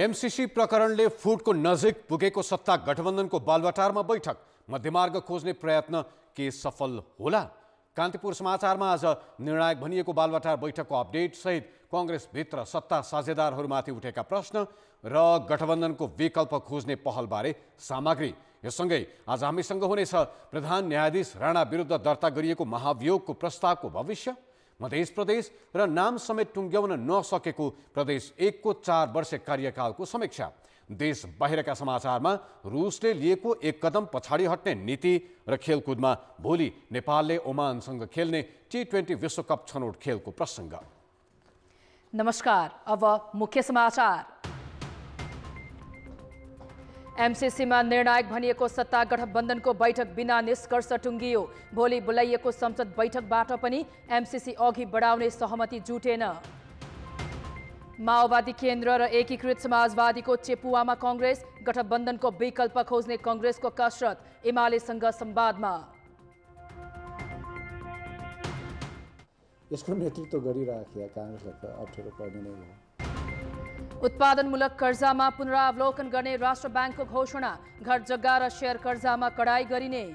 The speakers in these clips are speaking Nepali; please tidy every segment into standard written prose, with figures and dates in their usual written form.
एमसीसी प्रकरणले फुटको नजिक पुगेको सत्ता गठबन्धनको बालवाटारमा बैठक मध्यमार्ग खोज्ने प्रयत्न के सफल होला? कान्तिपुर समाचारमा आज निर्णायक भनिएको बालवाटार बैठकको अपडेट सहित कांग्रेसभित्र सत्ता साझेदारहरूमाथि उठेका प्रश्न र गठबन्धनको विकल्प खोज्ने पहलबारे सामग्री। यससँगै आज हामीसँग हुनेछ प्रधान न्यायाधीश राणा विरुद्ध दर्ता गरिएको महाभियोगको प्रस्तावको भविष्य, मध्य प्रदेश र नाम समेत टुङ्ग्याउन नसकेको प्रदेश 1 को 4 वर्ष कार्यकालको समीक्षा। देश बाहिरका समाचारमा रुसले लिएको एक कदम पछाडि हट्ने नीति र खेलकुदमा भोलि नेपालले ओमानसँग खेल्ने T20 विश्वकप छनौट खेलको प्रसङ्ग। नमस्कार, अब मुख्य समाचार। एमसीसीमा निर्णायक भनिएको सत्ता गठबन्धनको बैठक बिना निष्कर्ष टुङ्गियो। भोलि बोलाइएको संसद बैठकबाट पनि एमसीसी अघि बढाउने सहमति जुटेन। माओवादी केन्द्र र एकीकृत समाजवादीको चेपुवामा कांग्रेस, गठबन्धनको विकल्प खोज्ने कांग्रेसको कसरत, एमालेसँग संवादमा। यसको नेतृत्व गरिराखेका कांग्रेसलाई अप्ठ्यारो पर्ने नै हो। उत्पादनमूलक कर्जामा पुनरावलोकन गर्ने राष्ट्र ब्याङ्कको घोषणा, घर जग्गा र शेयर कर्जामा कडाई गरिने।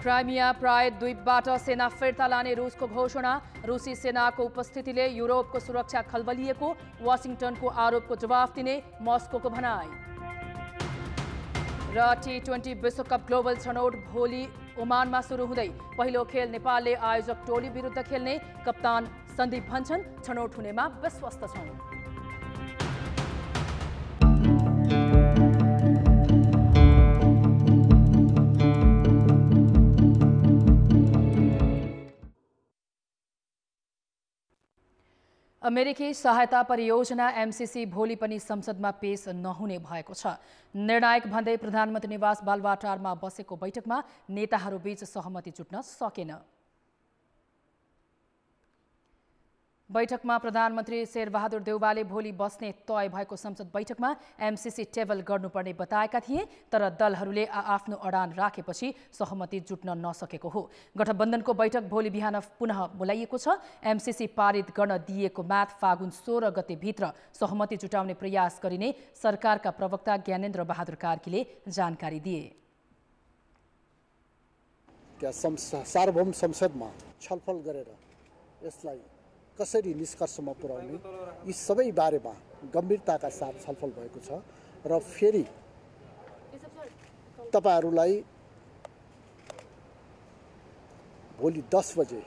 क्राइमिया प्रायद्वीपबाट सेना फिर्ता लाने रुसको घोषणा, रुसी सेनाको उपस्थितिले युरोपको सुरक्षा खलबलिएको, वाशिंगटनको आरोपको जवाफ दिने मस्कोको भनाई। र T20 विश्वकप ग्लोबल छनौट भोलि ओमानमा सुरु हुँदै पहिलो खेल नेपालले आयोजक टोली विरुद्ध खेल्ने, कप्तान सन्दीप भन्छन् छनौट हुनेमा विश्वस्त छौं। अमेरिकी सहायता परियोजना एमसीसी भोलि पनि संसदमा पेश नहुने भएको छ। निर्णायक भन्दै प्रधानमन्त्री निवास बालवाटारमा बसेको बैठकमा नेताहरूबीच सहमति जुट्न सकेन। बैठकमा प्रधानमन्त्री शेरबहादुर देउवाले भोलि बस्ने तय भएको संसद बैठकमा एमसीसी टेबल गर्नुपर्ने बताएका थिए, तर दलहरूले आफ्नो अडान राखेपछि सहमति जुट्न नसकेको हो। गठबन्धनको बैठक भोलि बिहान पुनः बोलाइएको छ। एमसीसी पारित गर्न दिएको म्याथ फागुन 16 गतेभित्र सहमति जुटाउने प्रयास गरिने सरकारका प्रवक्ता ज्ञानेन्द्र बहादुर कार्कीले जानकारी दिए। सार्वभौम संसदमा छलफल गरेर यसलाई कसरी निष्कर्षमा पुर्याउने, यी सबै बारेमा गम्भीरताका साथ छलफल भएको छ र फेरि तपाईहरुलाई भोलि 10 बजे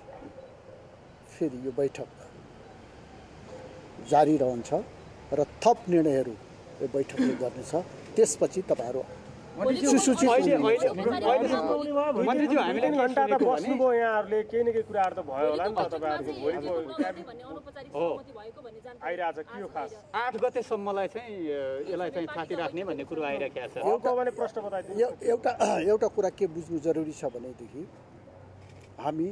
फेरि यो बैठक जारी रहन्छ र थप निर्णयहरू यो बैठकले गर्नेछ। त्यसपछि तपाईहरु सुसूचित मन्त्रीज्यू हामीले घण्टा त बस्नुभयो, यहाँहरुले केही न केही कुराहरु त भयो होला नि त। तपाईहरुको भोलिको आइराछ के हो खास 8 गतेसम्मलाई चाहिँ यसलाई चाहिँ थाती राख्ने भन्ने कुरा आइराखेको छ। एउटा भने प्रश्न बताइदिनु। एउटा कुरा के बुझ्नु जरुरी छ भनेदेखि हामी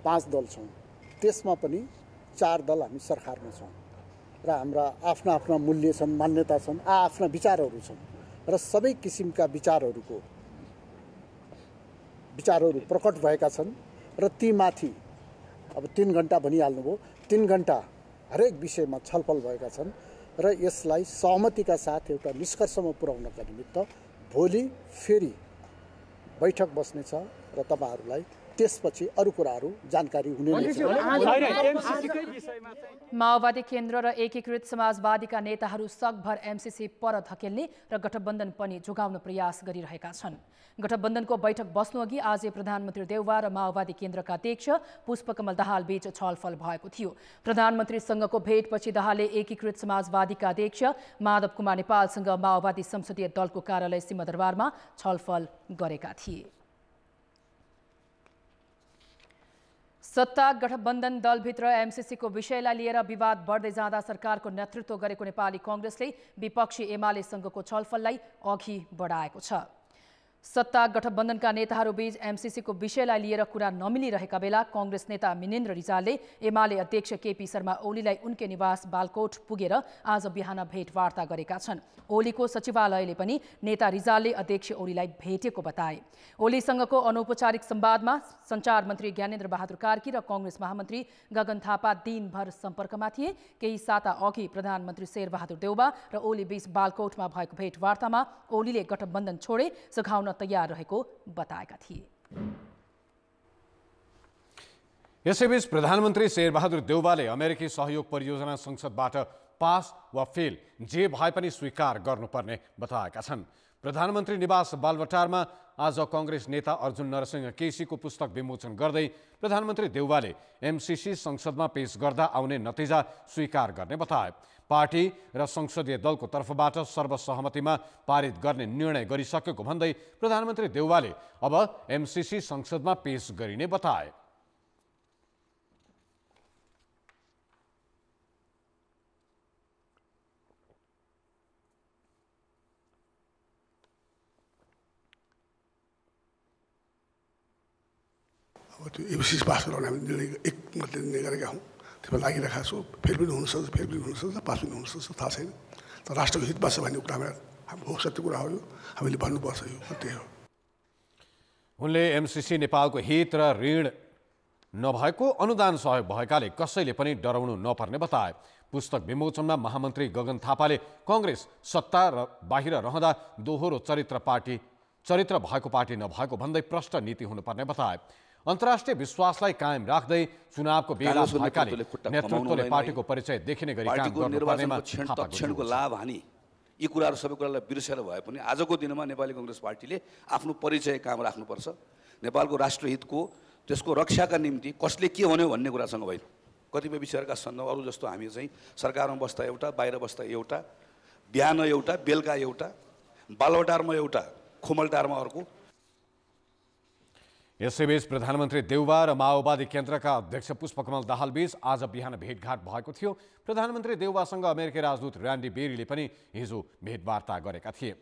5 दल छौं, त्यसमा पनि 4 दल हामी सरकारमा छौं र हाम्रा आफ्ना आफ्ना मूल्य छन्, मान्यता छन्, आफ्ना विचारहरू छन् र सबै किसिमका विचारहरू प्रकट भएका छन् र ती माथि अब 3 घण्टा भनिहाल्नुभयो, 3 घण्टा हरेक विषयमा छलफल भएका छन् र यसलाई सहमतिका साथ एउटा निष्कर्षमा पुर्याउनका निमित्त भोलि फेरि बैठक बस्नेछ र तपाईहरुलाई त्यसपछि अरु कुराहरु जानकारी हुने नै छ। माओवादी केन्द्र र एकीकृत समाजवादीका नेताहरू सकभर एमसीसी पर धकेल्ने र गठबन्धन पनि जोगाउन प्रयास गरिरहेका छन्। गठबन्धनको बैठक बस्नु अघि आज प्रधानमन्त्री देउवा र माओवादी केन्द्रका अध्यक्ष पुष्पकमल दाहाल बीच छलफल भएको थियो। प्रधानमन्त्रीसँगको भेटपछि दाहालले एकीकृत समाजवादीका अध्यक्ष माधव कुमार नेपालसँग माओवादी संसदीय दलको कार्यालय सिंहदरबारमा छलफल गरेका थिए। सत्ता गठबन्धन दलभित्र एमसीसीको विषयलाई लिएर विवाद बढ्दै जाँदा सरकारको नेतृत्व गरेको नेपाली कांग्रेसले विपक्षी एमालेसँगको छलफललाई अघि बढाएको छ। सत्ता गठबन्धनका नेताहरूबीच एमसीसीको विषयलाई लिएर कुरा नमिलिरहेका बेला कांग्रेस नेता मिनेन्द्र रिजालले एमाले अध्यक्ष केपी शर्मा ओलीलाई उनकै निवास बालकोट पुगेर आज बिहान भेटवार्ता गरेका छन्। ओलीको सचिवालयले पनि नेता रिजालले अध्यक्ष ओलीलाई भेटेको बताए। ओलीसँगको अनौपचारिक संवादमा सञ्चार मन्त्री ज्ञानेन्द्र बहादुर कार्की र कांग्रेस महामन्त्री गगन थापा दिनभर सम्पर्कमा थिए। केही साता अघि प्रधानमन्त्री शेरबहादुर देउवा र ओली बीच बालकोटमा भएको भेटवार्तामा ओलीले गठबन्धन छोडे सघाउन तयार रहेको बताएका थिए। यसैबीच प्रधानमन्त्री शेरबहादुर देउवाले अमेरिकी सहयोग परियोजना संसदबाट पास वा फेल जे भए पनि स्वीकार गर्नुपर्ने बताएका छन्। प्रधानमन्त्री निवास बालवाटारमा आज कांग्रेस नेता अर्जुन नरसिंह केसीको पुस्तक विमोचन गर्दै प्रधानमन्त्री देउवाले एमसीसी संसदमा पेश गर्दा आउने नतिजा स्वीकार गर्ने बताए। पार्टी र संसदीय दलको तर्फबाट सर्वसहमतिमा पारित गर्ने निर्णय गरिसकेको भन्दै प्रधानमन्त्री देउवाले अब एमसीसी संसदमा पेश गरिने बताए। अब त्यो एमसीसी पास गराउने हामी निर्णय एकमतले निर्णय गरेका हौँ। त्यसमा लागिरहेका छौँ। फेरि पनि हुनसक्छ, फेरि पनि हुनसक्छ, पास पनि हुनसक्छ, थाहा छैन। तर राष्ट्रको हितमा छ भन्ने कुरामा हो, सत्य कुरा हो, यो हामीले भन्नुपर्छ, यो त्यही हो। उनले एमसीसी नेपालको हित र ऋण नभएको अनुदान सहयोग भएकाले कसैले पनि डराउनु नपर्ने बताए। पुस्तक विमोचनमा महामन्त्री गगन थापाले कांग्रेस सत्ता र बाहिर रहँदा दोहोरो चरित्र भएको पार्टी नभएको भन्दै प्रष्ट नीति हुनुपर्ने बताए। अन्तर्राष्ट्रिय विश्वासलाई कायम राख्दै चुनावको बेला भएकाले नेतृत्वले पार्टीको परिचय देखिने गरी काम गर्नुपर्नेमा क्षणको लाभ हानि यी कुराहरू सबै कुरालाई बिर्सेर भए पनि आजको दिनमा नेपाली कांग्रेस पार्टीले आफ्नो परिचय कायम राख्नुपर्छ। नेपालको राष्ट्रहितको त्यसको रक्षाका निम्ति कसले के भन्यो भन्ने कुरासँग होइन। कतिपय विषयहरूका सन्दर्भ अरू जस्तो हामी चाहिँ सरकारमा बस्दा एउटा, बाहिर बस्दा एउटा, बिहान एउटा, बेलुका एउटा, बालवाटारमा एउटा, खुमलटारमा अर्को। यसैबीच प्रधानमन्त्री देउवा र माओवादी केन्द्रका अध्यक्ष पुष्पकमल दाहाल बीच आज बिहान भेटघाट भएको थियो। प्रधानमन्त्री देउवासँग अमेरिकी राजदूत र्यान्डी बेरीले पनि हिजो भेटवार्ता गरेका थिए।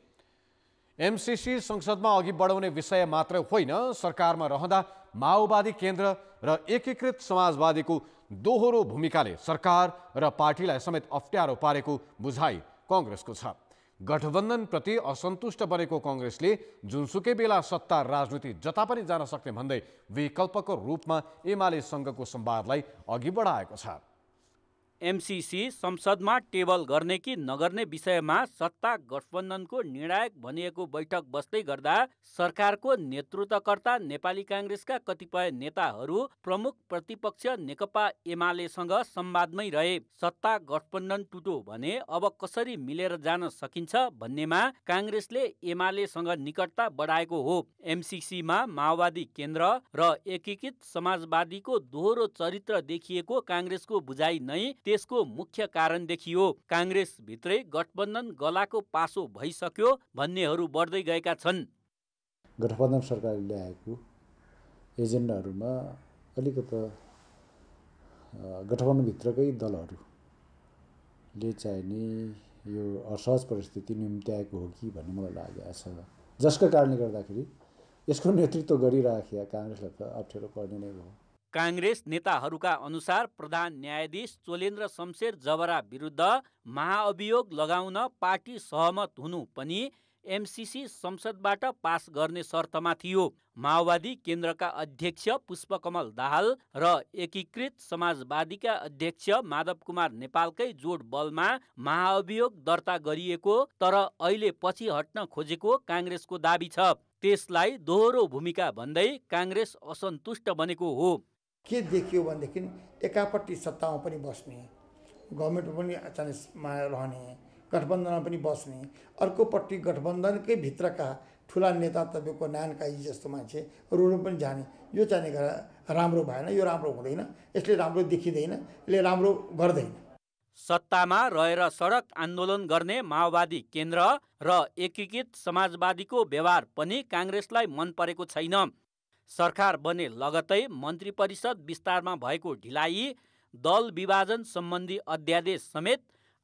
एमसीसी संसदमा अघि बढाउने विषय मात्र होइन, सरकारमा रहँदा माओवादी केन्द्र र एकीकृत समाजवादीको दोहोरो भूमिकाले सरकार र पार्टीलाई समेत अप्ठ्यारो पारेको बुझाइ कांग्रेसको छ। गठबन्धनप्रति असन्तुष्ट बनेको कांग्रेसले जुनसुकै बेला सत्ता राजनीति जता पनि जान सक्ने भन्दै विकल्पको रूपमा एमालेसँगको संवादलाई अघि बढाएको छ। एमसीसी संसदमा टेबल गर्ने कि नगर्ने विषयमा सत्ता गठबन्धनको निर्णायक भनिएको बैठक बस्दै गर्दा सरकारको नेतृत्वकर्ता नेपाली कांग्रेसका कतिपय नेताहरू प्रमुख प्रतिपक्ष नेकपा एमालेसँग संवादमै रहे। सत्ता गठबन्धन टुटो भने अब कसरी मिलेर जान सकिन्छ भन्नेमा कांग्रेसले एमालेसँग निकटता बढाएको हो। एमसीसीमा माओवादी केन्द्र र एकीकृत समाजवादीको दोहोरो चरित्र देखिएको कांग्रेसको बुझाइ नै त्यसको मुख्य कारण देखियो। कांग्रेस भित्रै गठबन्धन गलाको पासो भइसक्यो भन्नेहरू बढ्दै गएका छन्। गठबन्धन सरकारले ल्याएको एजेन्डाहरूमा अलिकति गठबन्धनभित्रकै दलहरूले चाहिने यो असहज परिस्थिति निम्त्याएको हो कि भन्ने मलाई लागेको छ, जसका कारणले गर्दाखेरि यसको नेतृत्व गरिराखेका कांग्रेसलाई त अप्ठ्यारो पर्ने नै हो। कांग्रेस नेताहरूका अनुसार प्रधान न्यायाधीश चोलेन्द्र शमशेर जबरा विरुद्ध महाअभियोग लगाउन पार्टी सहमत हुनु पनि एमसीसी संसदबाट पास गर्ने शर्तमा थियो। माओवादी केन्द्रका अध्यक्ष पुष्पकमल दाहाल र एकीकृत समाजवादीका अध्यक्ष माधव कुमार नेपालकै जोड बलमा महाअभियोग दर्ता गरिएको तर अहिले पछि हट्न खोजेको कांग्रेसको दाबी छ। त्यसलाई दोहोरो भूमिका भन्दै कांग्रेस असन्तुष्ट बनेको हो। के देखियो भनेदेखि एकापट्टि सत्तामा पनि बस्ने, गभर्मेन्टमा पनि अचानकमा रहने, गठबन्धनमा पनि बस्ने, अर्कोपट्टि गठबन्धनकै भित्रका ठुला नेता तपाईँको नानकाई जस्तो मान्छेहरू पनि जाने, यो चाहिने राम्रो भएन, यो राम्रो हुँदैन, यसले राम्रो देखिँदैन, यसले राम्रो गर्दैन। सत्तामा रहेर सडक आन्दोलन गर्ने माओवादी केन्द्र र एकीकृत समाजवादीको व्यवहार पनि कांग्रेसलाई मन परेको छैन। सरकार बने लगतै मन्त्री परिषद विस्तारमा भएको ढिलाइ, दल विभाजन सम्बन्धी अध्यादेश समेत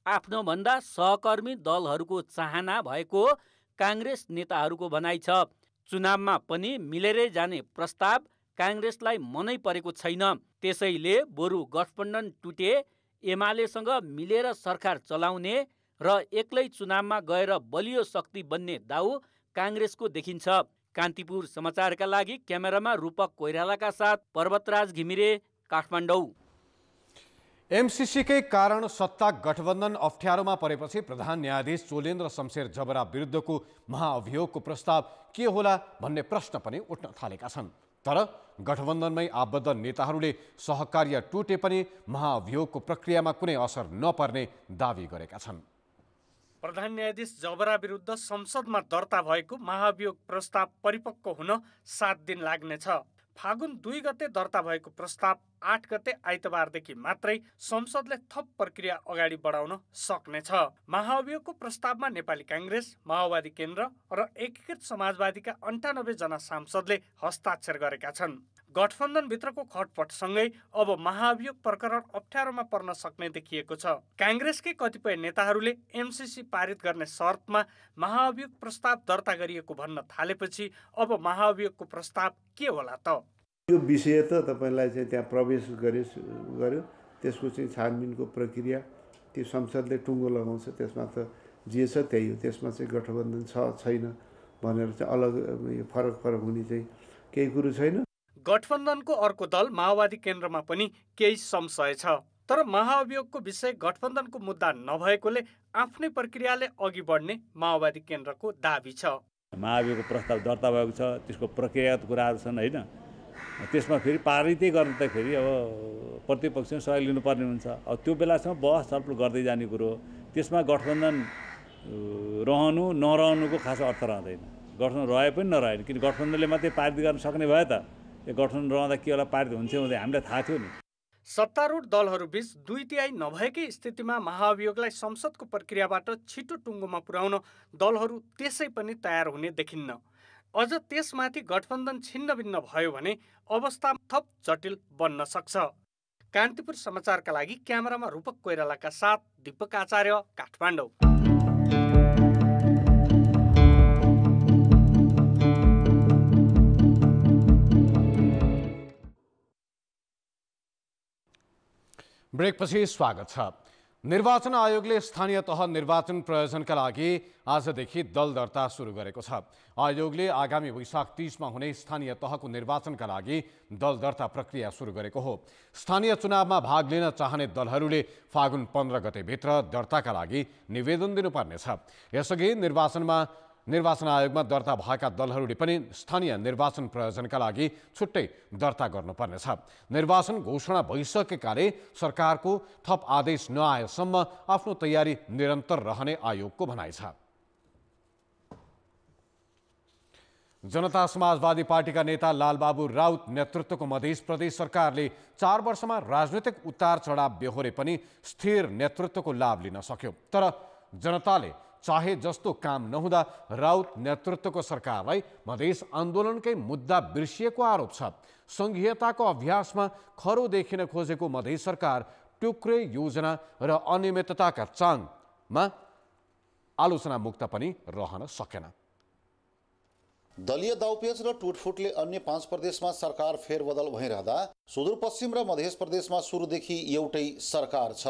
आफ्नो भन्दा सहकर्मी दलहरूको चाहना भएको कांग्रेस नेताहरूको भनाइ छ। चुनावमा पनि मिलेरै जाने प्रस्ताव काङ्ग्रेसलाई मनै परेको छैन। त्यसैले बरु गठबन्धन टुटे एमालेसँग मिलेर सरकार चलाउने र एक्लै चुनावमा गएर बलियो शक्ति बन्ने दाउ काङ्ग्रेसको देखिन्छ। कान्तिपुर समाचारका लागि क्यामेरामा रूपक कोइरालाका साथ पर्वतराज घिमिरे, काठमाडौँ। एमसीसीकै कारण सत्ता गठबन्धन अप्ठ्यारोमा परेपछि प्रधान न्यायाधीश चोलेन्द्र शमशेर जबरा विरुद्धको महाअभियोगको प्रस्ताव के होला भन्ने प्रश्न पनि उठ्न थालेका छन्। तर गठबन्धनमै आबद्ध नेताहरूले सहकार्य टुटे पनि महाअभियोगको प्रक्रियामा कुनै असर नपर्ने दावी गरेका छन्। प्रधान न्यायाधीश जबरा विरुद्ध संसदमा दर्ता भएको महाअभियोग प्रस्ताव परिपक्व हुन 7 दिन लाग्नेछ। फागुन 2 गते दर्ता भएको प्रस्ताव 8 गते आइतबारदेखि मात्रै संसदले थप प्रक्रिया अगाडि बढाउन सक्नेछ। महाअभियोगको प्रस्तावमा नेपाली काङ्ग्रेस, माओवादी केन्द्र र एकीकृत समाजवादीका 98 जना सांसदले हस्ताक्षर गरेका छन्। गठबन्धनभित्रको खटपटसँगै अब महाअभियोग प्रकरण अप्ठ्यारोमा पर्न सक्ने देखिएको छ। काङ्ग्रेसकै कतिपय नेताहरूले एमसीसी पारित गर्ने शर्तमा महाअभियोग प्रस्ताव दर्ता गरिएको भन्न थालेपछि अब महाअभियोगको प्रस्ताव के होला त? यो विषय त तपाईँलाई चाहिँ त्यहाँ प्रवेश गर्यो, त्यसको चाहिँ छानबिनको प्रक्रिया त्यो संसदले टुङ्गो लगाउँछ, त्यसमा त जे छ त्यही हो। त्यसमा चाहिँ गठबन्धन छ छैन भनेर चाहिँ अलग फरक हुने चाहिँ केही कुरो छैन। गठबन्धनको अर्को दल माओवादी केन्द्रमा पनि केही संशय छ। तर महाअभियोगको विषय गठबन्धनको मुद्दा नभएकोले आफ्नै प्रक्रियाले अघि बढ्ने माओवादी केन्द्रको दाबी छ। महाअभियोगको प्रस्ताव दर्ता भएको छ, त्यसको प्रक्रियागत कुराहरू छन् होइन। त्यसमा फेरि पारितै गर्नु त फेरि अब प्रतिपक्षमा सहयोग लिनुपर्ने हुन्छ। अब त्यो बेलासम्म बहस छलफल गर्दै जाने कुरो, त्यसमा गठबन्धन रहनु नरहनुको खास अर्थ रहँदैन। गठबन्धन रहे पनि नरहे, किन गठबन्धनले मात्रै पारित गर्न सक्ने भयो त? यो गठबन्धन रहँदा के होला पारित हुन्थ्यो हुँदै हामीलाई थाहा थियो नि। सत्तारूढ दलहरूबीच 2/3 नभएकै स्थितिमा महाअभियोगलाई संसदको प्रक्रियाबाट छिटो टुङ्गोमा पुर्याउन दलहरू त्यसै पनि तयार हुने देखिन्न। अझ त्यसमाथि गठबन्धन छिन्नभिन्न भयो भने अवस्था थप जटिल बन्न सक्छ। कान्तिपुर समाचारका लागि क्यामेरामा रूपक कोइरालाका साथ दीपक आचार्य, काठमाडौँ। ब्रेकपछि स्वागत छ। निर्वाचन आयोगले स्थानीय तह निर्वाचन प्रयोजनका लागि आजदेखि दल दर्ता सुरु गरेको छ। आयोगले आगामी वैशाख 30 मा हुने स्थानीय तहको निर्वाचनका लागि दल दर्ता प्रक्रिया सुरु गरेको हो। स्थानीय चुनावमा भाग लिन चाहने दलहरूले फागुन 15 गतेभित्र दर्ताका लागि निवेदन दिनुपर्नेछ। यसअघि निर्वाचन आयोगमा दर्ता भएका दलहरूले पनि स्थानीय निर्वाचन प्रयोजनका लागि छुट्टै दर्ता गर्नुपर्नेछ। निर्वाचन घोषणा भइसकेकाले सरकारको थप आदेश नआएसम्म आफ्नो तयारी निरन्तर रहने आयोगको भनाइ छ। जनता समाजवादी पार्टीका नेता लालबाबु राउत नेतृत्वको मध्य प्रदेश सरकारले 4 वर्षमा राजनीतिक उतार चढाव बेहोरे पनि स्थिर नेतृत्वको लाभ लिन सक्यो। तर जनताले चाहे जस्तो काम नहुँदा राउत नेतृत्वको सरकारलाई मधेस आन्दोलनकै मुद्दा बिर्सिएको आरोप छ। संघीयताको अभ्यासमा खरो देखिन खोजेको मधेस सरकार टुक्रे योजना र अनियमितताका चाङमा आलोचना मुक्त पनि रहन सकेन। दलीय दाउपेच र टुटफुटले अन्य 5 प्रदेशमा सरकार फेरबदल भइरहँदा सुदूरपश्चिम र मध्य प्रदेशमा सुरुदेखि एउटै सरकार छ।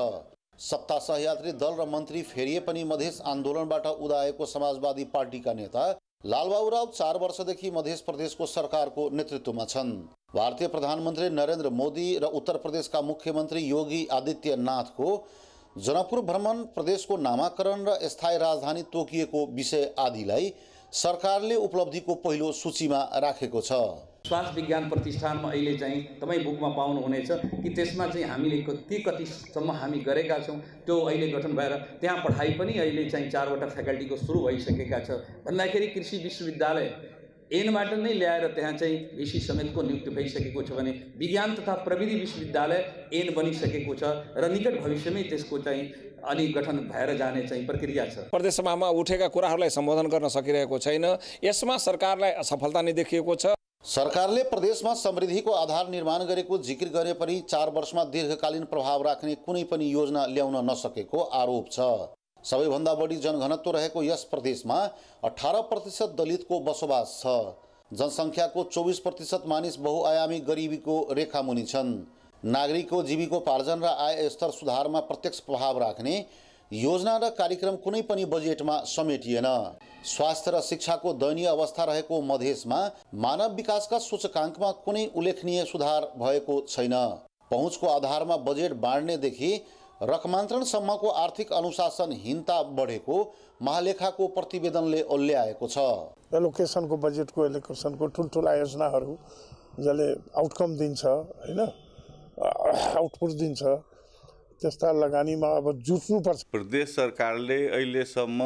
सत्ता सहयात्री दल र मन्त्री फेरिए पनि मधेस आन्दोलनबाट उदाएको समाजवादी पार्टीका नेता लालबाबु राउत 4 वर्षदेखि मध्य प्रदेशको सरकारको नेतृत्वमा छन्। भारतीय प्रधानमन्त्री नरेन्द्र मोदी र उत्तर प्रदेशका मुख्यमन्त्री योगी आदित्यनाथको जनकपुर भ्रमण, प्रदेशको नामाकरण र स्थायी राजधानी तोकिएको विषय आदिलाई सरकारले उपलब्धिको पहिलो सूचीमा राखेको छ। स्वास्थ्य विज्ञान प्रतिष्ठानमा अहिले चाहिँ तपाईँ बुकमा पाउनुहुनेछ कि त्यसमा चाहिँ हामीले कतिसम्म हामी गरेका छौँ, त्यो अहिले गठन भएर त्यहाँ पढाइ पनि अहिले चाहिँ 4वटा फ्याकल्टीको सुरु भइसकेका छ। भन्दाखेरि कृषि विश्वविद्यालय एनबाट नै ल्याएर त्यहाँ चाहिँ भिसी समेतको नियुक्ति भइसकेको छ भने विज्ञान तथा प्रविधि विश्वविद्यालय एन बनिसकेको छ र निकट भविष्यमै त्यसको चाहिँ अनि गठन भएर जाने चाहिँ प्रक्रिया छ। प्रदेशसभामा उठेका कुराहरूलाई सम्बोधन गर्न सकिरहेको छैन, यसमा सरकारलाई असफलता नै देखिएको छ। सरकारले प्रदेशमा समृद्धिको आधार निर्माण गरेको जिकिर गरे पनि 4 वर्षमा दीर्घकालीन प्रभाव राख्ने कुनै पनि योजना ल्याउन नसकेको आरोप छ। सबैभन्दा बढी जनघनत्व रहेको यस प्रदेशमा 18% दलितको बसोबास छ। जनसङ्ख्याको 24% मानिस बहुआयामी गरिबीको रेखा मुनि छन्। नागरिकको जीविकोपार्जन र आय स्तर सुधारमा प्रत्यक्ष प्रभाव राख्ने योजना र कार्यक्रम कुनै पनि बजेटमा समेटिएन। स्वास्थ्य र शिक्षाको दयनीय अवस्था रहेको मधेसमा मानव विकासका सूचकाङ्कमा कुनै उल्लेखनीय सुधार भएको छैन। पहुँचको आधारमा बजेट बाँड्नेदेखि रकमान्तरणसम्मको आर्थिक अनुशासनहीनता बढेको महालेखाको प्रतिवेदनले ओल्याएको छ। एलोकेसनको बजेटको एलोकेसनको ठुल्ठुला योजनाहरू जसले आउटकम दिन्छ हैन, आउटपुट दिन्छ, त्यस्ता लगानीमा अब जुट्नुपर्छ। प्रदेश सरकारले अहिलेसम्म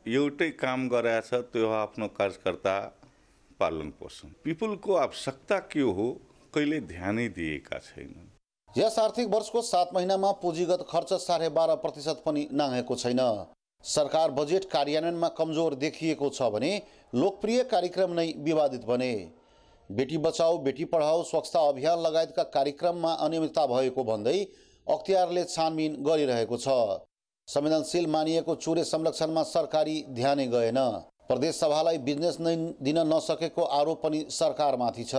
एउटै काम गरेछ, त्यो आफ्नो कार्यकर्ता पालन पोषण। पिपुलको आवश्यकता के हो कहिले ध्यानै दिएका छैनन्। यस आर्थिक वर्षको 7 महिनामा पुँजीगत खर्च 12.5% पनि नाघेको छैन। सरकार बजेट कार्यान्वयनमा कमजोर देखिएको छ भने लोकप्रिय कार्यक्रम नै विवादित बने। बेटी बचाऊ बेटी पढाऊ स्वच्छता अभियान लगायतका कार्यक्रममा अनियमितता भएको भन्दै अख्तियारले छानबिन गरिरहेको छ। संवेदनशील मानिएको चुरे संरक्षणमा सरकारी ध्यानै गएन। प्रदेश सभालाई बिजनेस नै दिन नसकेको आरोप पनि सरकारमाथि छ।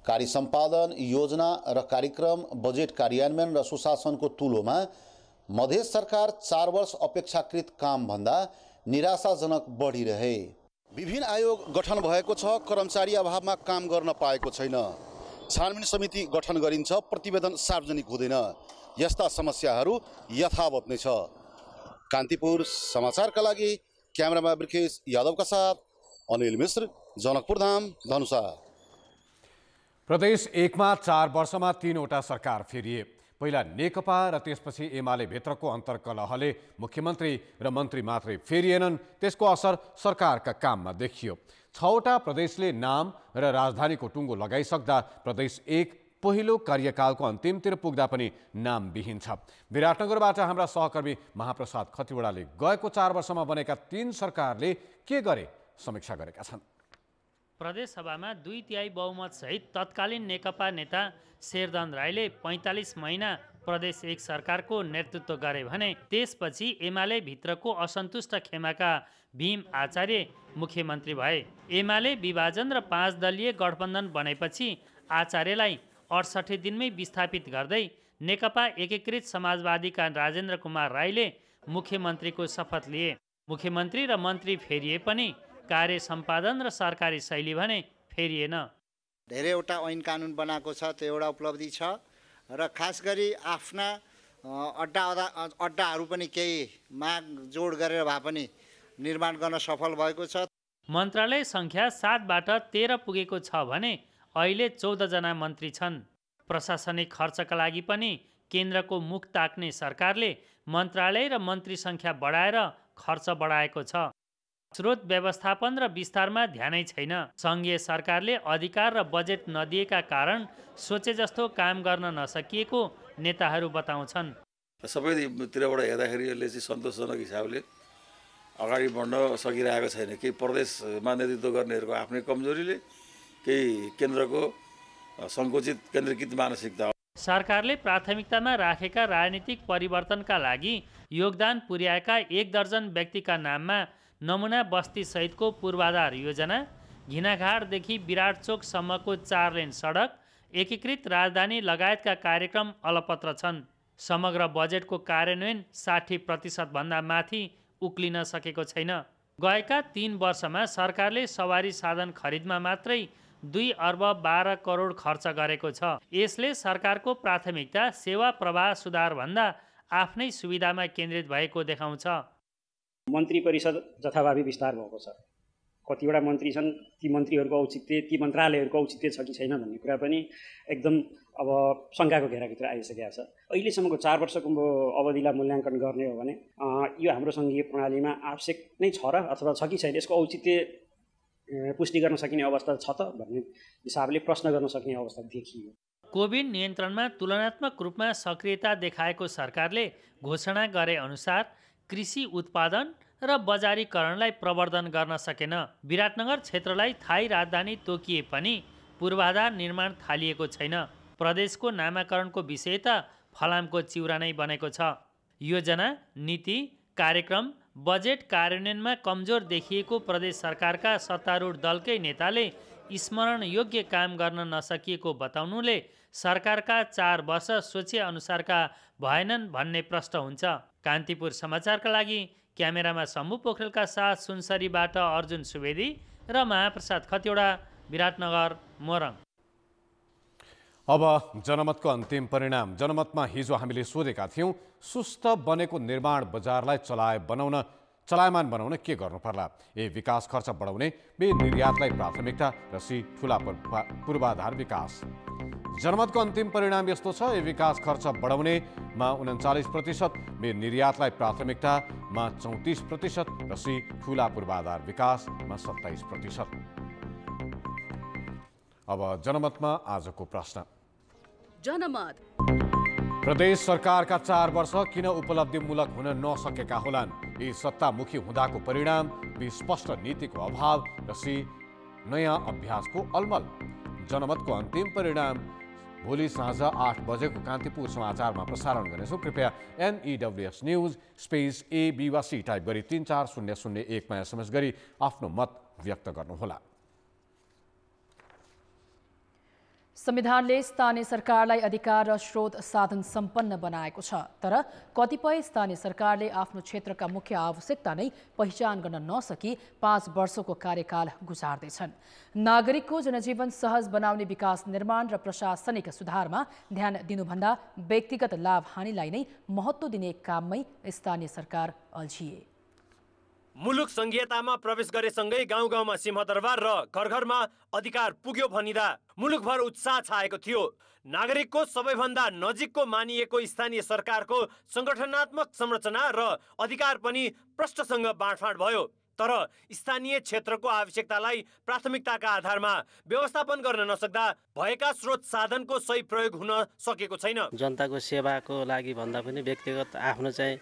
कार्य सम्पादन, योजना र कार्यक्रम, बजेट कार्यान्वयन र सुशासनको तुलोमा मधेस सरकार 4 वर्ष अपेक्षाकृत काम भन्दा निराशाजनक बढिरहे। विभिन्न आयोग गठन भएको छ, कर्मचारी अभावमा काम गर्न पाएको छैन। छानबिन समिति गठन गरिन्छ, प्रतिवेदन सार्वजनिक हुँदैन। यस्ता समस्याहरू यथावत नै छ। कान्तिपुर समाचारका लागि क्यामेरामा ब्रिकेश यादवका साथ अनिल मिश्र, जनकपुर धाम, धनुषा। प्रदेश 1 मा 4 वर्षमा 3वटा सरकार फेरिए। पहिला नेकपा र त्यसपछि एमाले भित्रको अन्तर्कलहले मुख्यमन्त्री र मन्त्री मात्रै फेरिएनन्। त्यसको असर सरकारका काममा देखियो। 6वटा प्रदेशले नाम र राजधानीको टुङ्गो लगाइसक्दा प्रदेश 1 पहिलो कार्यकालको अन्तिमतिर पुग्दा पनि नामविहीन छ। विराटनगरबाट हाम्रा सहकर्मी महाप्रसाद खतिवडाले गएको 4 वर्षमा बनेका 3 सरकारले के गरे समीक्षा गरेका छन्। प्रदेशसभामा 2/3 बहुमत सहित तत्कालीन नेकपा नेता शेरधन राईले 45 महिना प्रदेश 1 सरकारको नेतृत्व गरे भने त्यसपछि एमाले भित्रको असन्तुष्ट खेमाका भीम आचार्य मुख्यमन्त्री भए। एमाले विभाजन र 5 दलीय गठबन्धन बनेपछि आचार्यलाई 68 दिनमै विस्थापित गर्दै नेकपा एकीकृत समाजवादीका राजेन्द्र कुमार राईले मुख्यमन्त्रीको शपथ लिए। मुख्यमन्त्री र मन्त्री फेरिए पनि कार्य सम्पादन र सरकारी शैली भने फेरिएन। धेरैवटा ऐन कानुन बनाएको छ, त्यो एउटा उपलब्धि छ र खास गरी आफ्ना अड्डाहरू पनि केही माग जोड गरेर भए पनि निर्माण गर्न सफल भएको छ। मन्त्रालय सङ्ख्या 7बाट 13 पुगेको छ भने अहिले 14 जना मन्त्री छन्। प्रशासनिक खर्चका लागि पनि केन्द्रको मुख ताक्ने सरकारले मन्त्रालय र मन्त्री सङ्ख्या बढाएर खर्च बढाएको छ। स्रोत व्यवस्थापन र विस्तारमा ध्यानै छैन। सङ्घीय सरकारले अधिकार र बजेट नदिएका कारण सोचे जस्तो काम गर्न नसकिएको नेताहरू बताउँछन्। सबैतिरबाट हेर्दाखेरि यसले चाहिँ सन्तोषजनक हिसाबले अगाडि बढ्न सकिरहेको छैन। केही प्रदेशमा नेतृत्व गर्नेहरूको आफ्नै कमजोरीले, केही केन्द्रको सङ्कुचित केन्द्रीकृत मानसिकता। सरकारले प्राथमिकतामा राखेका राजनीतिक परिवर्तनका लागि योगदान पुर्याएका 1 दर्जन व्यक्तिका नाममा नमुना बस्ती सहितको पूर्वाधार योजना, घिनाघाटदेखि विराटचोकसम्मको 4 लेन सडक, एकीकृत राजधानी लगायतका कार्यक्रम अलपत्र छन्। समग्र बजेटको कार्यान्वयन 60% भन्दा माथि उक्लिन सकेको छैन। गएका 3 वर्षमा सरकारले सवारी साधन खरिदमा मात्रै 2 अर्ब 12 करोड खर्च गरेको छ। यसले सरकारको प्राथमिकता सेवा प्रवाह सुधार भन्दा आफ्नै सुविधामा केन्द्रित भएको देखाउँछ। मन्त्री परिषद जथाभावी विस्तार भएको छ। कतिवटा मन्त्री छन्, ती मन्त्रीहरूको औचित्य, ती मन्त्रालयहरूको औचित्य छ कि छैन भन्ने कुरा पनि एकदम अब शङ्काको घेराभित्र आइसकेको छ। अहिलेसम्मको 4 वर्षको अवधिलाई मूल्याङ्कन गर्ने हो भने यो हाम्रो सङ्घीय प्रणालीमा आवश्यक नै छ र अथवा छ कि छैन, यसको औचित्य पुष्टि गर्न सकिने अवस्था छ त भन्ने हिसाबले प्रश्न गर्न सक्ने अवस्था देखियो। कोभिड नियन्त्रणमा तुलनात्मक रूपमा सक्रियता देखाएको सरकारले घोषणा गरे अनुसार कृषि उत्पादन र बजारीकरणलाई प्रवर्धन गर्न सकेन। विराटनगर क्षेत्रलाई थाई राजधानी तोकिए पनि पूर्वाधार निर्माण थालिएको छैन। प्रदेशको नामाकरणको विषय त फलामको चिउरा नै बनेको छ। योजना, नीति, कार्यक्रम, बजेट कार्यान्वयनमा कमजोर देखिएको प्रदेश सरकारका सत्तारूढ दलकै नेताले स्मरण योग्य काम गर्न नसकिएको बताउनुले सरकारका 4 वर्ष सोचे अनुसारका भएनन् भन्ने प्रश्न हुन्छ। कान्तिपुर समाचारका लागि क्यामेरामा शम्भु पोखरेलका साथ सुनसरीबाट अर्जुन सुवेदी र महाप्रसाद खतिवडा, विराटनगर, मोरङ। अब जनमतको अन्तिम परिणाम। जनमतमा हिजो हामीले सोधेका थियौं, सुस्त बनेको निर्माण बजारलाई चलायमान बनाउन के गर्नु पर्ला? ए विकास खर्च बढाउने, बी निर्यातलाई प्राथमिकता र सी ठूला पूर्वाधार विकास। जनमतको अन्तिम परिणाम यस्तो छ। ए विकास खर्च बढाउनेमा 39%, बी निर्यातलाई प्राथमिकतामा 34% र सी ठूला पूर्वाधार विकासमा 27%। अब जनमतमा आजको प्रश्न। जनमत प्रदेश सरकारका 4 वर्ष किन उपलब्धिमूलक हुन नसकेका होलान्? यी सत्तामुखी हुँदाको परिणाम, बी स्पष्ट नीतिको अभाव र सी नयाँ अभ्यासको अलमल। जनमतको अन्तिम परिणाम भोलि साँझ 8 बजेको कान्तिपुर समाचारमा प्रसारण गर्नेछौँ। कृपया NEWS न्युज स्पेस AB वा C टाइप गरी 34001मा SMS गरी आफ्नो मत व्यक्त गर्नुहोला। संविधानले स्थानीय सरकारलाई अधिकार र स्रोत साधन सम्पन्न बनाएको छ, तर कतिपय स्थानीय सरकारले आफ्नो क्षेत्रका मुख्य आवश्यकता नै पहिचान गर्न नसकी 5 वर्षको कार्यकाल गुजार्दैछन्। नागरिकको जनजीवन सहज बनाउने विकास निर्माण र प्रशासनिक सुधारमा ध्यान दिनुभन्दा व्यक्तिगत लाभ हानिलाई नै महत्त्व दिने काममै स्थानीय सरकार अल्झिए। मुलुक संघीयतामा प्रवेश गरेसँगै गाउँ गाउँमा सिंहदरबार र घर घरमा अधिकार पुग्यो भनिँदा मुलुकभर उत्साह छाएको थियो। नागरिकको सबैभन्दा नजिकको मानिएको स्थानीय सरकारको संगठनात्मक संरचना र अधिकार पनि प्रष्टसँग बाँडफाँड भयो। तर स्थानीय क्षेत्रको आवश्यकतालाई प्राथमिकताका आधारमा व्यवस्थापन गर्न नसक्दा भएका स्रोत साधनको सही प्रयोग हुन सकेको छैन। जनताको सेवाको लागि भन्दा पनि व्यक्तिगत आफ्नो चाहिँ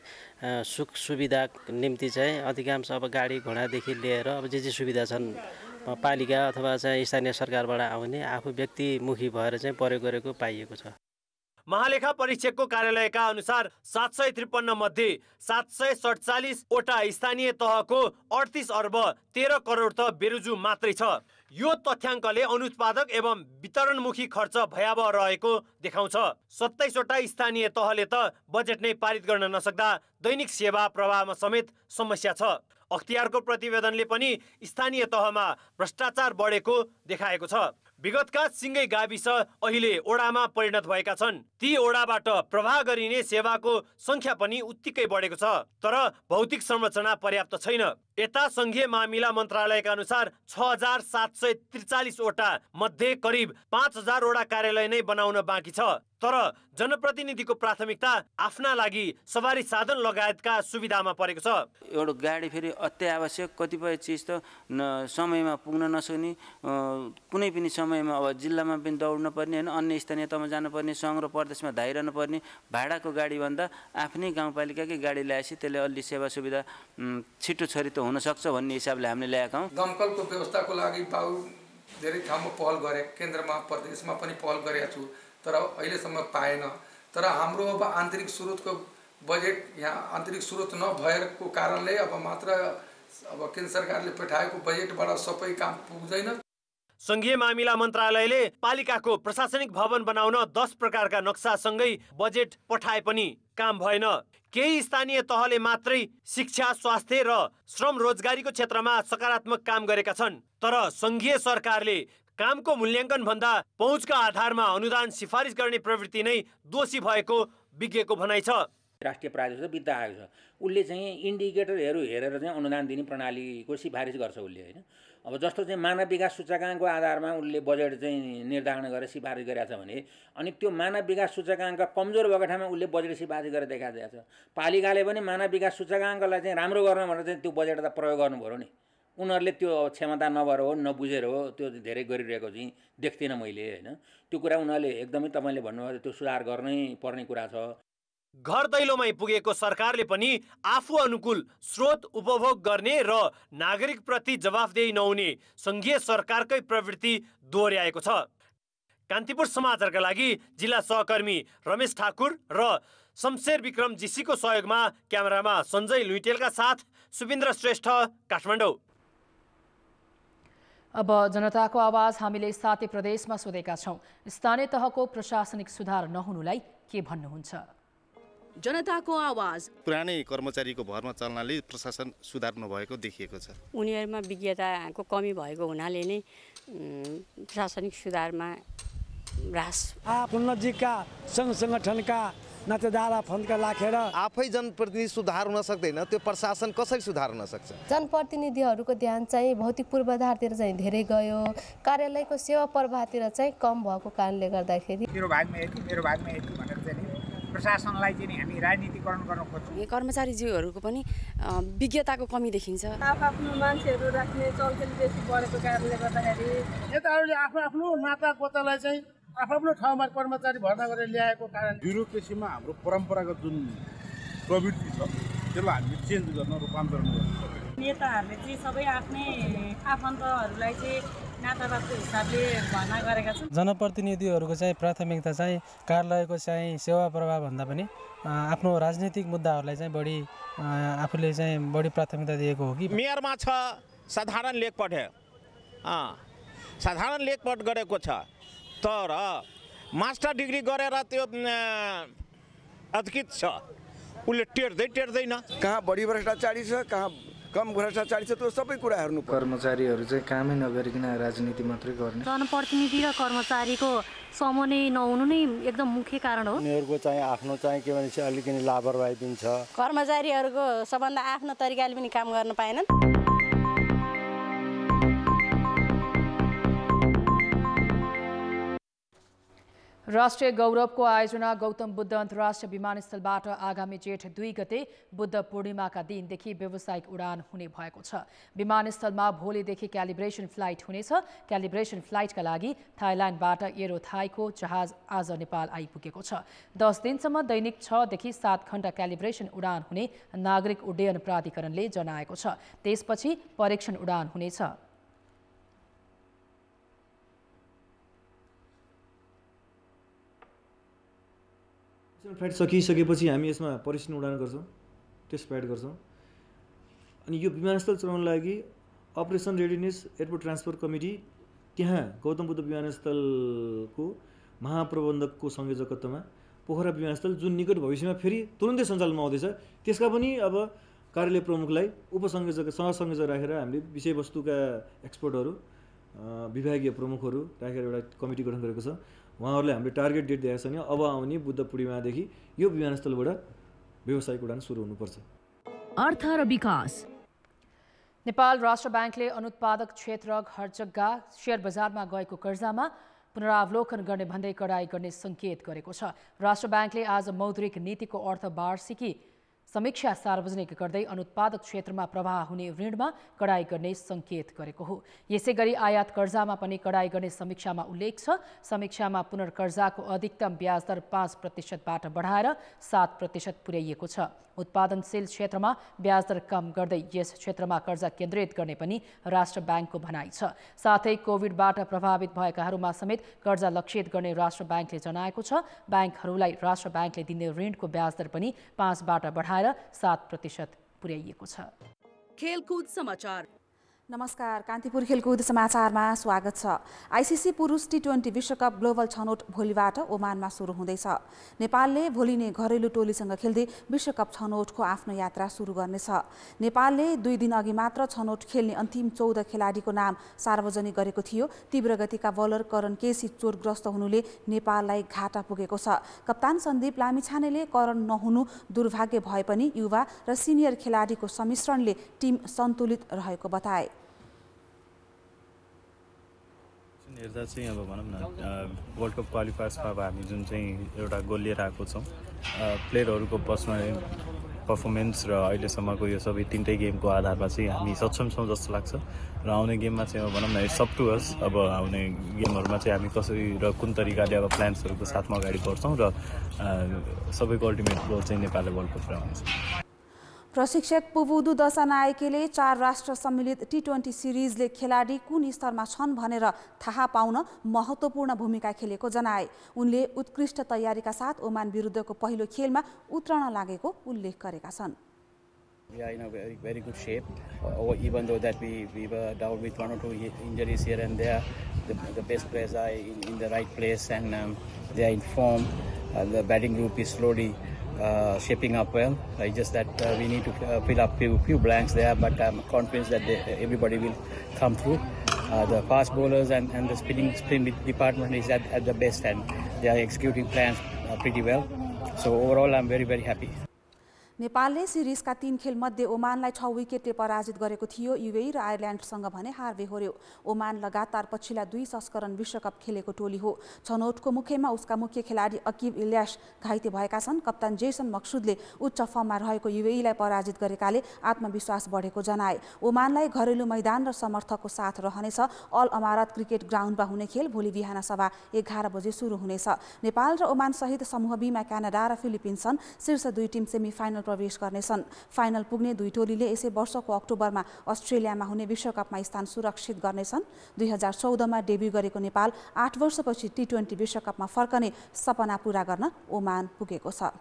सुख सुविधा निम्ति चाहिँ अधिकांश अब गाडी घोडादेखि लिएर अब जे सुविधा छन् पालिका अथवा चाहिँ स्थानीय सरकारबाट आउने आफू व्यक्तिमुखी भएर चाहिँ प्रयोग गरेको पाइएको छ। महालेखा परीक्षकको कार्यालयका अनुसार 753 मध्ये 747 वटा स्थानीय तहको 38 अर्ब 13 करोड त बेरुजु मात्रै छ। यो तथ्याङ्कले अनुत्पादक एवं वितरणमुखी खर्च भयावह रहेको देखाउँछ। 27 वटा स्थानीय तहले त बजेट नै पारित गर्न नसक्दा दैनिक सेवा प्रवाहमा समेत समस्या छ। अख्तियारको प्रतिवेदनले पनि स्थानीय तहमा भ्रष्टाचार बढेको देखाएको छ। विगतका सिङ्गै गाविस अहिले ओडामा परिणत भएका छन्। ती ओडाबाट प्रवाह गरिने सेवाको संख्या पनि उत्तिकै बढेको छ, तर भौतिक संरचना पर्याप्त छैन। यता संघीय मामिला मन्त्रालयका अनुसार 6743 वटा मध्ये करिब 5000 वटा कार्यालय नै बनाउन बाँकी छ। तर जनप्रतिनिधिको प्राथमिकता आफ्ना लागि सवारी साधन लगायतका सुविधामा परेको छ। एउटा गाडी फेरि अत्यावश्यक कतिपय चिज त समयमा पुग्न नसक्ने, कुनै पनि समयमा अब जिल्लामा पनि दौड्न पर्ने होइन, अन्य स्थानीय तहमा जानुपर्ने, सङ्घ र प्रदेशमा धाइरहनु पर्ने, भाडाको गाडीभन्दा आफ्नै गाउँपालिकाकै गाडी ल्याएपछि त्यसले अलि सेवा सुविधा छिटो छरितो हुनसक्छ भन्ने हिसाबले हामीले ल्याएका हौँ। दमकलको व्यवस्थाको लागि बाउ धेरै ठाउँमा पहल गरे, केन्द्रमा प्रदेशमा पनि पहल गरेका छु, तर अहिलेसम्म पाएन। तर हाम्रो अब आन्तरिक स्रोतको बजेट यहाँ आन्तरिक स्रोत नभएको कारणले अब मात्र अब केन्द्र सरकारले पठाएको बजेटबाट सबै काम पुग्दैन। संघीय मामिला मन्त्रालयले पालिकाको प्रशासनिक भवन बनाउन 10 प्रकारका नक्सासँगै बजेट पठाए पनि काम भएन। केही स्थानीय तहले मात्रै शिक्षा, स्वास्थ्य र श्रम रोजगारीको क्षेत्रमा सकारात्मक काम गरेका छन्। तर संघीय सरकारले कामको मूल्याङ्कन भन्दा पहुँचका आधारमा अनुदान सिफारिस गर्ने प्रवृत्ति नै दोषी भएको विज्ञको भनाइ छ। राष्ट्रिय प्राधिकरण वित्त आयोग छ, उसले चाहिँ इन्डिकेटरहरू हेरेर चाहिँ अनुदान दिने प्रणालीको सिफारिस गर्छ उसले होइन। अब जस्तो चाहिँ मानव विकास सूचकाङ्कको आधारमा उसले बजेट चाहिँ निर्धारण गरेर सिफारिस गरेका छ भने अनि त्यो मानव विकास सूचकाङ्क कमजोर भएको ठाउँमा उसले बजेट सिफारिस गरेर देखाएको छ। पालिकाले पनि मानव विकास सूचकाङ्कलाई चाहिँ राम्रो गर्न भनेर चाहिँ त्यो बजेट त प्रयोग गर्नु पऱ्यो नि। उनीहरूले त्यो क्षमता नभएर हो, नबुझेर हो, त्यो धेरै गरिरहेको चाहिँ देख्दिनँ मैले होइन। त्यो कुरा उनीहरूले एकदमै तपाईँले भन्नुभयो त्यो सुधार गर्नै पर्ने कुरा छ। घर दैलोमै पुगेको सरकारले पनि आफू अनुकूल स्रोत उपभोग गर्ने र नागरिक प्रति जवाफदेही नहुने संघीय सरकारकै प्रवृत्ति दोहोर्याएको छ। कान्तिपुर समाचारका लागि जिल्ला सहकर्मी रमेश ठाकुर र शमशेर विक्रम जीसीको सहयोगमा क्यामेरामा सञ्जय लुइटेलका साथ सुबिन्द्र श्रेष्ठ, काठमाडौँ। अब जनताको आवाज हामीले 7 प्रदेशमा सोधेका छौं। स्थानीय तहको प्रशासनिक सुधार नहुनुलाई के भन्नुहुन्छ? जनताको आवाज। पुरानै कर्मचारीको भरमा चल्नाले प्रशासन सुधार नभएको देखिएको छ। उनीहरुमा विज्ञताको कमी भएको हुनाले नै प्रशासनिक सुधारमा ह्रास। आफ्नो नजिकका संघ संगठनका नातेदार फन्डका राखेर आफै जनप्रतिनिधि सुधार हुन सक्दैन, त्यो प्रशासन कसरी सुधार हुन सक्छ? जनप्रतिनिधिहरूको ध्यान चाहिँ भौतिक पूर्वाधारतिर चाहिँ धेरै गयो, कार्यालयको सेवा प्रवाहतिर चाहिँ कम भएको कारणले गर्दाखेरि मेरो भागमा यति मेरो भागमा यति भनेर चाहिँ प्रशासनलाई चाहिँ हामी राजनीतिकरण गर्न खोज्छौँ। कर्मचारीज्यूहरूको पनि विज्ञताको कमी देखिन्छ। आफ्नो मान्छेहरू राख्ने चलचल बेसी बढेको कारणले गर्दाखेरि नेताहरूले आफ्नो नाता गोतालाई चाहिँ आफ्नो ठाउँमा कर्मचारी भर्ना गरेर ल्याएको कारण ब्युरोक्रेसीमा हाम्रो परम्परागत जुन प्रवृत्ति छ त्यसलाई हामीले चेन्ज गर्न रूपान्तरण गर्नु। नेताहरूले चाहिँ सबै आफ्नै आफन्तहरूलाई चाहिँ नातावादको हिसाबले भर्ना गरेका छन्। जनप्रतिनिधिहरूको चाहिँ प्राथमिकता चाहिँ कार्यालयको चाहिँ सेवा प्रवाह भन्दा पनि आफ्नो राजनीतिक मुद्दाहरूलाई चाहिँ बढी आफूले चाहिँ बढी प्राथमिकता दिएको हो कि? मेयरमा छ साधारण लेखपट साधारण लेखपट गरेको छ, तर मास्टर डिग्री गरेर त्यो अधकित छ, उसले टेर्दैन। कहाँ बढी भ्रष्टाचारी छ, कहाँ कम भ्रष्टाचारी छ, त्यो सबै कुरा हेर्नु। कर्मचारीहरू चाहिँ कामै नगरिकन राजनीति मात्रै गर्ने। जनप्रतिनिधि र कर्मचारीको समन्वय नहुनु नै एकदम मुख्य कारण हो। उनीहरूको चाहिँ आफ्नो चाहिँ के भन्छ अलिकति लापरवाही पनि छ। कर्मचारीहरूको सबभन्दा आफ्नो तरिकाले पनि काम गर्न पाएनन्। राष्ट्रिय गौरवको आयोजना गौतम बुद्ध अन्तर्राष्ट्रिय विमानस्थलबाट आगामी जेठ 2 गते बुद्ध पूर्णिमाका दिनदेखि व्यावसायिक उडान हुने भएको छ। विमानस्थलमा भोलिदेखि क्यालिब्रेसन फ्लाइट हुनेछ। क्यालिब्रेसन फ्लाइटका लागि थाइल्यान्डबाट एरो थाईको जहाज आज नेपाल आइपुगेको छ। 10 दिनसम्म दैनिक 6 देखि 7 घण्टा क्यालिब्रेसन उडान हुने नागरिक उड्डयन प्राधिकरणले जनाएको छ। त्यसपछि परीक्षण उडान हुनेछ। फ्लाइट सकिसकेपछि हामी यसमा परीक्षण उडान गर्छौँ, टेस्ट फ्लाइट गर्छौँ। अनि यो विमानस्थल चलाउनको लागि operation readiness airport transfer committee त्यहाँ गौतम बुद्ध विमानस्थलको महाप्रबन्धकको संयोजकत्वमा पोखरा विमानस्थल जुन निकट भविष्यमा फेरि तुरुन्तै सञ्चालनमा आउँदैछ त्यसका पनि अब कार्यालय प्रमुखलाई उपसंयोजक सहसंयोजक राखेर हामीले विषयवस्तुका एक्सपर्टहरू विभागीय प्रमुखहरू राखेर एउटा कमिटी गठन गरेको छ। उहाँहरूले हामीले टार्गेट डेट दिएको छ भने अब आउने बुद्ध पूर्णिमादेखि यो विमानस्थलबाट व्यावसायिक उडान सुरु हुनुपर्छ। अर्थ र विकास। नेपाल राष्ट्र ब्याङ्कले अनुत्पादक क्षेत्र घरजग्गा शेयर बजारमा गएको कर्जामा पुनरावलोकन गर्ने भन्दै कडाई गर्ने सङ्केत गरेको छ। राष्ट्र ब्याङ्कले आज मौद्रिक नीतिको अर्धवार्षिकी समीक्षा सार्वजनिक गर्दै अनुत्पादक क्षेत्रमा प्रवाह हुने ऋणमा कडाई गर्ने सङ्केत गरेको हो। यसैगरी आयात कर्जामा पनि कडाई गर्ने समीक्षामा उल्लेख छ। समीक्षामा पुनर्कर्जाको अधिकतम ब्याज दर 5%बाट बढाएर 7% पुर्याइएको छ। उत्पादनशील क्षेत्रमा ब्याज दर कम गर्दै यस क्षेत्रमा कर्जा केन्द्रित गर्ने पनि राष्ट्र ब्याङ्कको भनाइ छ। साथै कोभिडबाट प्रभावित भएकाहरूमा समेत कर्जा लक्षित गर्ने राष्ट्र ब्याङ्कले जनाएको छ। ब्याङ्कहरूलाई राष्ट्र ब्याङ्कले दिने ऋणको ब्याज दर पनि 5बाट बढाएर 7% पुर्याइएको छ। खेलकुद समाचार। नमस्कार, कान्तिपुर खेलकुद समाचारमा स्वागत छ। आइसिसी पुरुष टी20 विश्वकप ग्लोबल छनौट भोलिबाट ओमानमा सुरु हुँदैछ। नेपालले भोलि नै घरेलु टोलीसँग खेल्दै विश्वकप छनौटको आफ्नो यात्रा सुरु गर्नेछ। नेपालले 2 दिन अघि मात्र छनौट खेल्ने अन्तिम 14 खेलाडीको नाम सार्वजनिक गरेको थियो। तीव्र गतिका बलर करण केसी चोटग्रस्त हुनुले नेपाललाई घाटा पुगेको छ। कप्तान सन्दीप लामिछानेले करण नहुनु दुर्भाग्य भए पनि युवा र सिनियर खेलाडीको सम्मिश्रणले टिम सन्तुलित रहेको बताए। हेर्दा चाहिँ अब भनौँ न वर्ल्ड कप क्वालिफायर्समा अब हामी जुन चाहिँ एउटा गोल लिएर आएको छौँ, प्लेयरहरूको पर्फर्मेन्स र अहिलेसम्मको यो सबै 3टै गेमको आधारमा चाहिँ हामी सक्षम छौँ जस्तो लाग्छ। र आउने गेममा चाहिँ अब भनौँ न इट्स अप टु अस। अब आउने गेमहरूमा चाहिँ हामी कसरी र कुन तरिकाले अब प्लान्सहरूको साथमा अगाडि बढ्छौँ र सबैको अल्टिमेट गोल चाहिँ नेपालले वर्ल्ड कप पुऱ्याउनेछ। प्रशिक्षक पुबुदु दशानायकेले 4 राष्ट्र सम्मिलित टी20 सिरिजले खेलाडी कुन स्तरमा छन् भनेर थाहा पाउन महत्त्वपूर्ण भूमिका खेलेको जनाए। उनले उत्कृष्ट तयारीका साथ ओमान विरुद्धको पहिलो खेलमा उत्रन लागेको उल्लेख गरेका छन्। We are in a very good shape. Even though that we were down with 1 or 2 injuries here and there, the best players are in the right place and they are in form. The batting group is slowly shaping up well. It's just that we need to fill up few blanks there, but I'm confident that everybody will come through. The fast bowlers and the spin department is at the best, and they are executing plans pretty well. So overall, I'm very happy. नेपालले सिरिजका 3 खेलमध्ये ओमानलाई 6 विकेटले पराजित गरेको थियो। युएई र आयरल्यान्डसँग भने हार बेहोर्यो। ओमान लगातार पछिल्ला 2 संस्करण विश्वकप खेलेको टोली हो। छनौटको मुख्यमा उसका मुख्य खेलाडी अकिब इल्यास घाइते भएका छन्। कप्तान जेसन मक्सुदले उच्च फर्ममा रहेको युएईलाई पराजित गरेकाले आत्मविश्वास बढेको जनाए। ओमानलाई घरेलु मैदान र समर्थकको साथ रहनेछ। अल अमारात क्रिकेट ग्राउन्डमा हुने खेल भोलि बिहान सभा 11 बजे सुरु हुनेछ। नेपाल र ओमान सहित समूह बी मा क्यानाडा र फिलिपिन्स छन्। शीर्ष 2 टिम सेमिफाइनल प्रवेश गर्नेछन्। फाइनल पुग्ने 2 टोलीले यसै वर्षको अक्टोबरमा अस्ट्रेलियामा हुने विश्वकपमा स्थान सुरक्षित गर्नेछन्। 2014 मा डेब्यु गरेको नेपाल 8 वर्षपछि T20 विश्वकपमा फर्कने सपना पूरा गर्न ओमान पुगेको छ।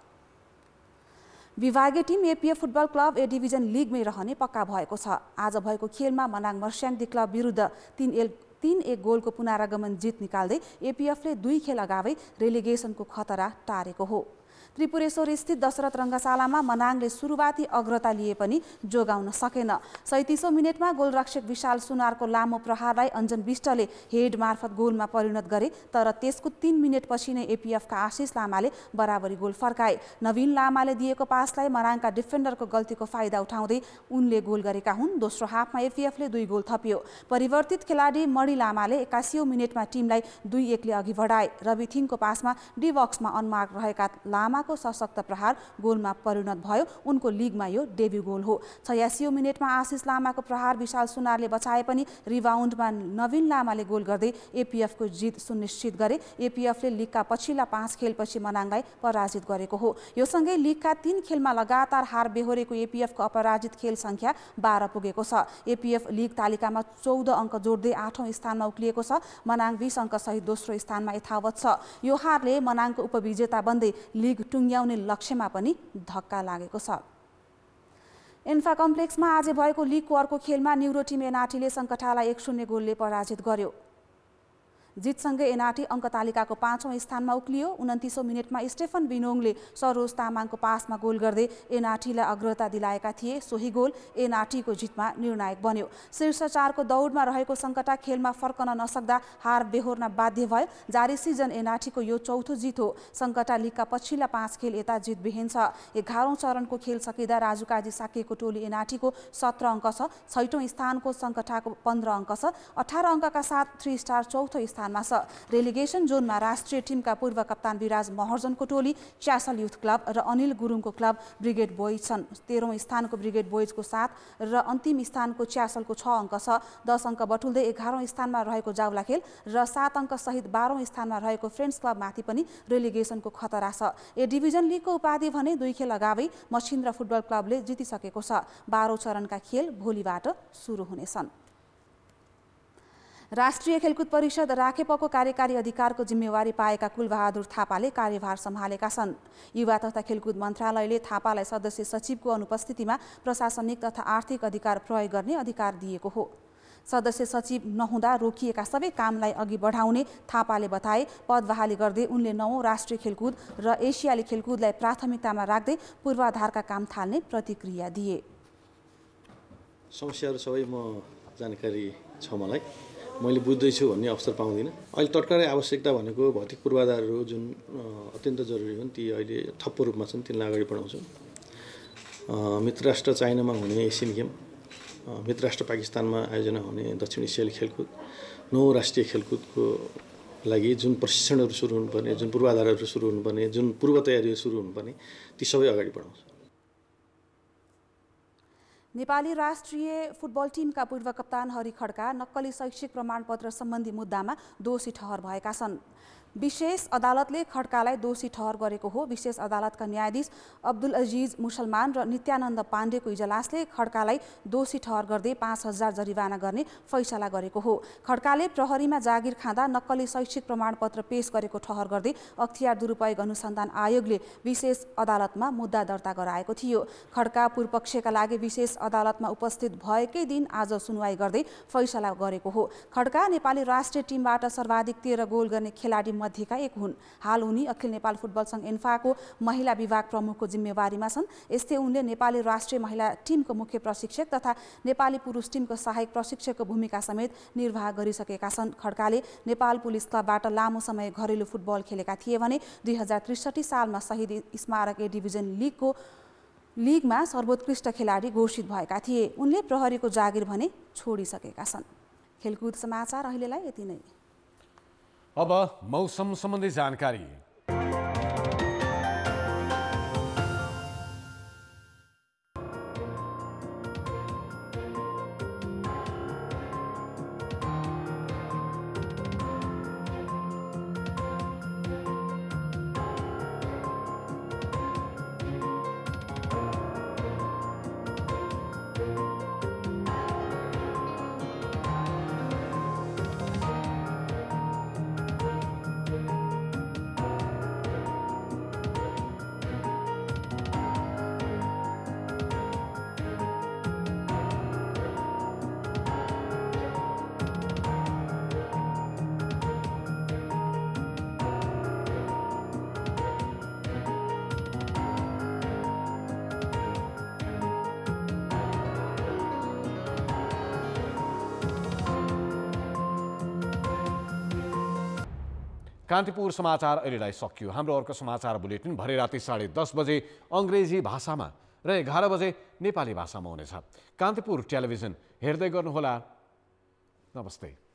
विभागीय team APF football club A division लिगमै रहने पक्का भएको छ। आज भएको खेलमा मनाङ मर्स्याङ्दी क्लब विरुद्ध 3-1 गोलको पुनरागमन जित निकाल्दै एपीएफले 2 खेल अगावै रेलिगेसनको खतरा टारेको हो। त्रिपुरेश्वर स्थित दशरथ रङ्गशालामा मनाङले सुरुवाती अग्रता लिए पनि जोगाउन सकेन। 37औं मिनेटमा गोलरक्षक विशाल सुनारको लामो प्रहारलाई अञ्जन विष्टले हेड मार्फत गोलमा परिणत गरे, तर त्यसको 3 मिनेटपछि नै एपीएफका आशिष लामाले बराबरी गोल फर्काए। नवीन लामाले दिएको पासलाई मनाङका डिफेन्डरको गल्तीको फाइदा उठाउँदै उनले गोल गरेका हुन्। दोस्रो हाफमा एपीएफले 2 गोल थप्यो। परिवर्तित खेलाडी मणि लामाले 81औं मिनेटमा टिमलाई 2-1 ले अघि बढाए। रवि थिङको पासमा डी बक्समा अनमार्क रहेका लामा को सशक्त प्रहार गोलमा परिणत भयो। उनको लिगमा यो डेब्यु गोल हो। 86औं मिनेटमा आशिष लामाको प्रहार विशाल सुनारले बचाए पनि रिबाउन्डमा नवीन लामाले गोल गर्दै एपीएफको जित सुनिश्चित गरे। एपीएफले लिगका पछिल्ला 5 खेलपछि मनाङलाई पराजित गरेको हो। यो सँगै लिगका 3 खेलमा लगातार हार बेहोरेको एपीएफको अपराजित खेल संख्या 12 पुगेको छ। एपीएफ लिग तालिकामा 14 अङ्क जोड्दै 8औं स्थानमा उक्लिएको छ। मनाङ 20 अङ्क सहित दोस्रो स्थानमा यथावत छ। यो हारले मनाङको उपविजेता बन्दै लिग टुङ्ग्याउने लक्ष्यमा पनि धक्का लागेको छ। इन्फा कम्प्लेक्समा आज भएको लिगको अर्को खेलमा न्युरो टिम एनआरटीले सङ्कटालाई 1-0 गोलले पराजित गर्यो। जितसँगै एनआरटी अङ्क तालिकाको 5औं स्थानमा उक्लियो। 29औं मिनेटमा स्टेफन बिनोङले सरोज तामाङको पासमा गोल गर्दै एनआरटीलाई अग्रता दिलाएका थिए। सोही गोल एनआरटीको जितमा निर्णायक बन्यो। शीर्ष 4 को दौडमा रहेको सङ्कटा खेलमा फर्कन नसक्दा हार बेहोर्न बाध्य भयो। जारी सिजन एनआरटीको यो 4थो जित हो। सङ्कटा लिगका पछिल्ला 5 खेल यता जित बिहीन छ। 11औं चरणको खेल सकिँदा राजुकाजी साकेको टोली एनआरटीको 17 अङ्क छ। 6औं स्थानको सङ्कटाको 15 अङ्क छ। 18 अङ्कका साथ 3 स्टार चौथो स्थान रेलिगेसन जोनमा राष्ट्रिय टिमका पूर्व कप्तान विराज महर्जनको टोली, च्यासल युथ क्लब र अनिल गुरुङको क्लब ब्रिगेड बोइज छन्। 13औं स्थानको ब्रिगेड बोइजको 7 र अन्तिम स्थानको च्यासलको 6 अङ्क छ। 10 अङ्क बटुल्दै 11औं स्थानमा रहेको जाउलाखेल र 7 अङ्क सहित 12औं स्थानमा रहेको फ्रेन्ड्स क्लबमाथि पनि रेलिगेसनको खतरा छ। ए डिभिजन लिगको उपाधि भने 2 खेल अगावै मछिन्द्रा फुटबल क्लबले जितिसकेको छ। 12औं चरणका खेल भोलिबाट सुरु हुनेछन्। राष्ट्रिय खेलकुद परिषद राखेपको कार्यकारी अधिकारको जिम्मेवारी पाएका कुलबहादुर थापाले कार्यभार सम्हालेका छन्। युवा तथा खेलकुद मन्त्रालयले थापालाई सदस्य सचिवको अनुपस्थितिमा प्रशासनिक तथा आर्थिक अधिकार प्रयोग गर्ने अधिकार दिएको हो। सदस्य सचिव नहुँदा रोकिएका सबै कामलाई अघि बढाउने थापाले बताए। पद बहाली गर्दै उनले 9औं राष्ट्रिय खेलकुद र एसियाली खेलकुदलाई प्राथमिकतामा राख्दै पूर्वाधारका काम थाल्ने प्रतिक्रिया दिए। समस्याहरू सबै म जानकारी छ, मैले बुझ्दैछु भन्ने अवसर पाउँदिनँ। अहिले तत्कालै आवश्यकता भनेको भौतिक पूर्वाधारहरू जुन अत्यन्त जरुरी हुन् ती अहिले ठप्प रूपमा छन्, तिनलाई अगाडि बढाउँछौँ। मित्र राष्ट्र चाइनामा हुने एसियन गेम, मित्र राष्ट्र पाकिस्तानमा आयोजना हुने दक्षिण एसियाली खेलकुद, 9औं राष्ट्रिय खेलकुदको लागि जुन प्रशिक्षणहरू सुरु हुनुपर्ने, जुन पूर्वाधारहरू सुरु हुनुपर्ने, जुन पूर्व तयारीहरू सुरु हुनुपर्ने, ती सबै अगाडि बढाउँछौँ। नेपाली राष्ट्रिय फुटबल टिमका पूर्व कप्तान हरि खड्का नक्कली शैक्षिक प्रमाणपत्र सम्बन्धी मुद्दामा दोषी ठहर भएका छन्। विशेष अदालतले खड्कालाई दोषी ठहर गरेको हो। विशेष अदालतका न्यायाधीश अब्दुल अजिज मुसलमान र नित्यानन्द पाण्डेको इजलासले खड्कालाई दोषी ठहर गर्दै 5,000 जरिवाना गर्ने फैसला गरेको हो। खड्काले प्रहरीमा जागिर खाँदा नक्कली शैक्षिक प्रमाणपत्र पेश गरेको ठहर गर्दै अख्तियार दुरुपयोग अनुसन्धान आयोगले विशेष अदालतमा मुद्दा दर्ता गराएको थियो। खड्का पूर्वपक्षका लागि विशेष अदालतमा उपस्थित भएकै दिन आज सुनवाई गर्दै फैसला गरेको हो। खड्का नेपाली राष्ट्रिय टिमबाट सर्वाधिक 13 गोल गर्ने खेलाडी मध्येका एक हुन्। हाल उनी अखिल नेपाल फुटबल सङ्घ एन्फाको महिला विभाग प्रमुखको जिम्मेवारीमा छन्। यस्तै उनले नेपाली राष्ट्रिय महिला टिमको मुख्य प्रशिक्षक तथा नेपाली पुरुष टिमको सहायक प्रशिक्षकको भूमिका समेत निर्वाह गरिसकेका छन्। खड्काले नेपाल पुलिस क्लबबाट लामो समय घरेलु फुटबल खेलेका थिए भने 2063 सालमा शहीद स्मारक ए डिभिजन लिगमा सर्वोत्कृष्ट खेलाडी घोषित भएका थिए। उनले प्रहरीको जागिर भने छोडिसकेका छन्। खेलकुद समाचार अहिलेलाई यति नै। अब मौसम सम्बन्धी जानकारी। कान्तिपुर समाचार अहिलेलाई सकियो। हाम्रो अर्को समाचार बुलेटिन भरे राति 10:30 बजे अङ्ग्रेजी भाषामा र 11 बजे नेपाली भाषामा हुनेछ। कान्तिपुर टेलिभिजन हेर्दै गर्नुहोला। नमस्ते।